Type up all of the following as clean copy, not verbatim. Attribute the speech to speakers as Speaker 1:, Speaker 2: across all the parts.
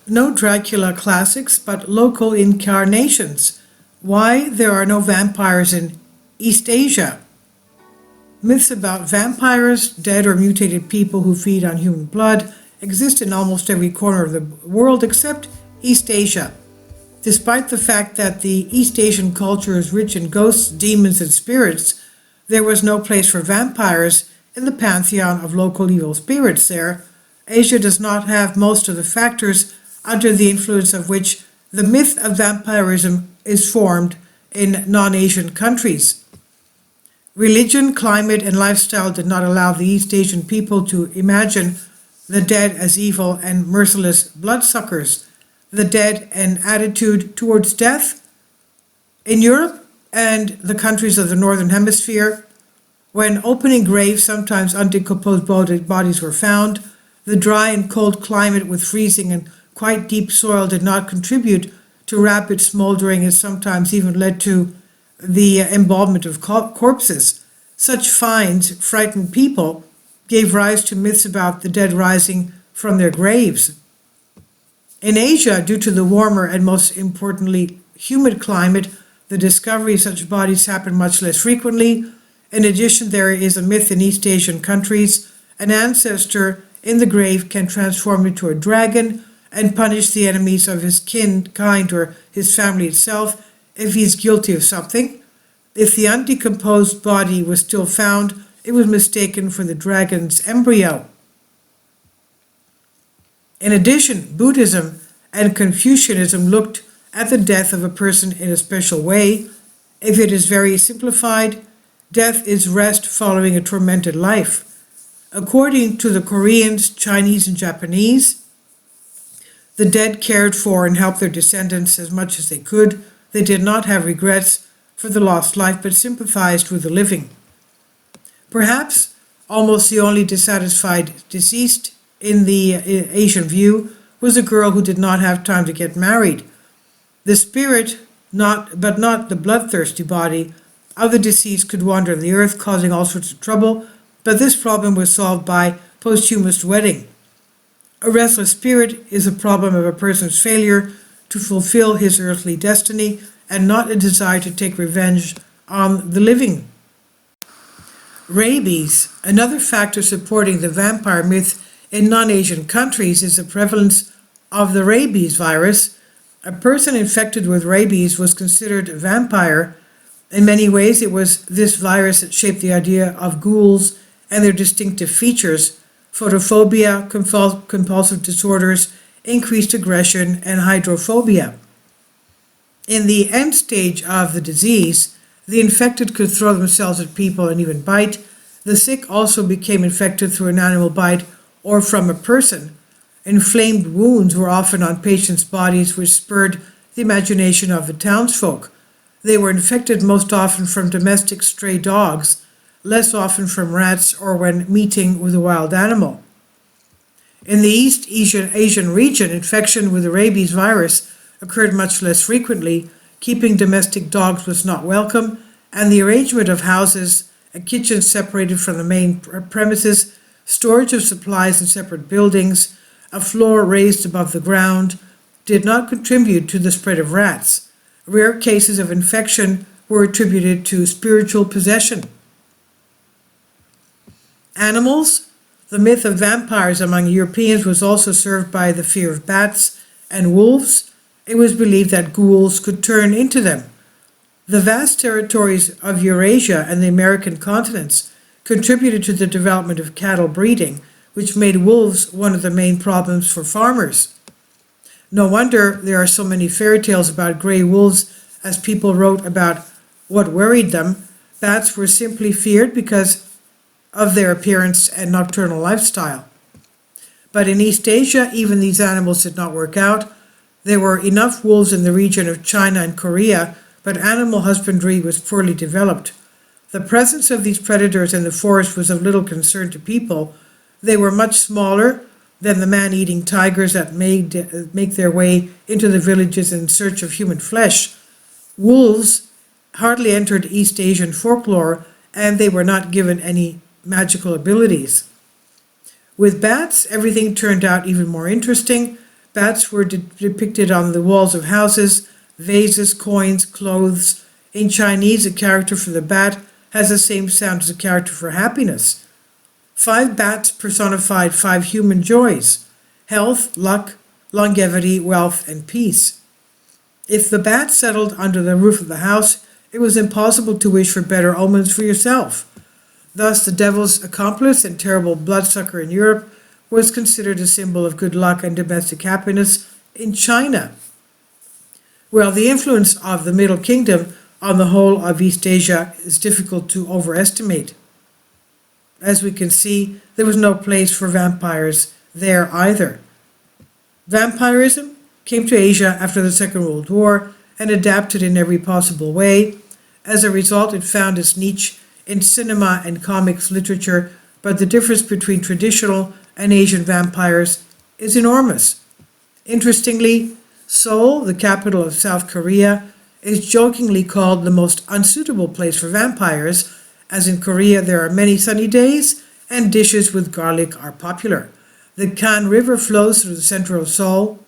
Speaker 1: No Dracula classics, but local incarnations. Why there are no vampires in East Asia. Myths about vampires, dead or mutated people who feed on human blood, exist in almost every corner of the world except East Asia. Despite the fact that the East Asian culture is rich in ghosts, demons, and spirits, there was no place for vampires in the pantheon of local evil spirits there. Asia does not have most of the factors under the influence of which the myth of vampirism is formed in non-Asian countries. Religion, climate, and lifestyle did not allow the East Asian people to imagine the dead as evil and merciless bloodsuckers. The dead and attitude towards death in Europe and the countries of the Northern Hemisphere, when opening graves, sometimes undecomposed bodies were found. The dry and cold climate with freezing and quite deep soil did not contribute to rapid smoldering, and sometimes even led to the embalmment of corpses. Such finds frightened people, gave rise to myths about the dead rising from their graves. In Asia, due to the warmer and most importantly humid climate, the discovery of such bodies happened much less frequently. In addition, there is a myth in East Asian countries: an ancestor in the grave can transform into a dragon and punish the enemies of his kind or his family itself if he is guilty of something. If the undecomposed body was still found, it was mistaken for the dragon's embryo. In addition, Buddhism and Confucianism looked at the death of a person in a special way. If it is very simplified, death is rest following a tormented life. According to the Koreans, Chinese, and Japanese, the dead cared for and helped their descendants as much as they could. They did not have regrets for the lost life, but sympathized with the living. Perhaps almost the only dissatisfied deceased in the Asian view was a girl who did not have time to get married. The spirit, but not the bloodthirsty body, of the deceased could wander the earth, causing all sorts of trouble, but this problem was solved by posthumous wedding. A restless spirit is a problem of a person's failure to fulfill his earthly destiny and not a desire to take revenge on the living. Rabies, another factor supporting the vampire myth in non-Asian countries, is the prevalence of the rabies virus. A person infected with rabies was considered a vampire. In many ways, it was this virus that shaped the idea of ghouls and their distinctive features: photophobia, compulsive disorders, increased aggression, and hydrophobia. In the end stage of the disease, the infected could throw themselves at people and even bite. The sick also became infected through an animal bite or from a person. Inflamed wounds were often on patients' bodies, which spurred the imagination of the townsfolk. They were infected most often from domestic stray dogs, less often from rats or when meeting with a wild animal. In the East Asian region, infection with the rabies virus occurred much less frequently. Keeping domestic dogs was not welcome, and the arrangement of houses, a kitchen separated from the main premises, storage of supplies in separate buildings, a floor raised above the ground, did not contribute to the spread of rats. Rare cases of infection were attributed to spiritual possession. Animals. The myth of vampires among Europeans was also served by the fear of bats and wolves. It was believed that ghouls could turn into them. The vast territories of Eurasia and the American continents contributed to the development of cattle breeding, which made wolves one of the main problems for farmers. No wonder there are so many fairy tales about gray wolves, as people wrote about what worried them. Bats were simply feared because of their appearance and nocturnal lifestyle. But in East Asia, even these animals did not work out. There were enough wolves in the region of China and Korea, but animal husbandry was poorly developed. The presence of these predators in the forest was of little concern to people. They were much smaller than the man-eating tigers that make their way into the villages in search of human flesh. Wolves hardly entered East Asian folklore, and they were not given any magical abilities. With bats, everything turned out even more interesting. Bats were depicted on the walls of houses, vases, coins, clothes. In Chinese, a character for the bat has the same sound as a character for happiness. 5 bats personified 5 human joys: health, luck, longevity, wealth, and peace. If the bat settled under the roof of the house, it was impossible to wish for better omens for yourself. Thus, the devil's accomplice and terrible bloodsucker in Europe was considered a symbol of good luck and domestic happiness in China. Well, the influence of the Middle Kingdom on the whole of East Asia is difficult to overestimate. As we can see, there was no place for vampires there either. Vampirism came to Asia after the Second World War and adapted in every possible way. As a result, it found its niche in cinema and comics literature, but the difference between traditional and Asian vampires is enormous. Interestingly, Seoul, the capital of South Korea, is jokingly called the most unsuitable place for vampires, as in Korea there are many sunny days and dishes with garlic are popular. The Han River flows through the center of Seoul,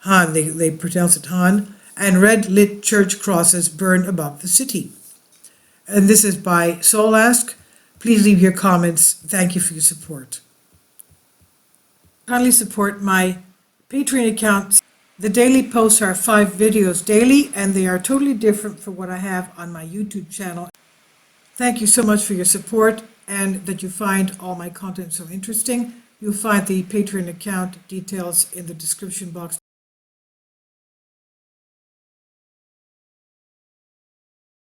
Speaker 1: Han, they pronounce it Han, and red lit church crosses burn above the city. And this is by Soul Ask. Please leave your comments. Thank you for your support. Kindly support my Patreon account. The daily posts are 5 videos daily, and they are totally different from what I have on my YouTube channel. Thank you so much for your support and that you find all my content so interesting. You'll find the Patreon account details in the description box.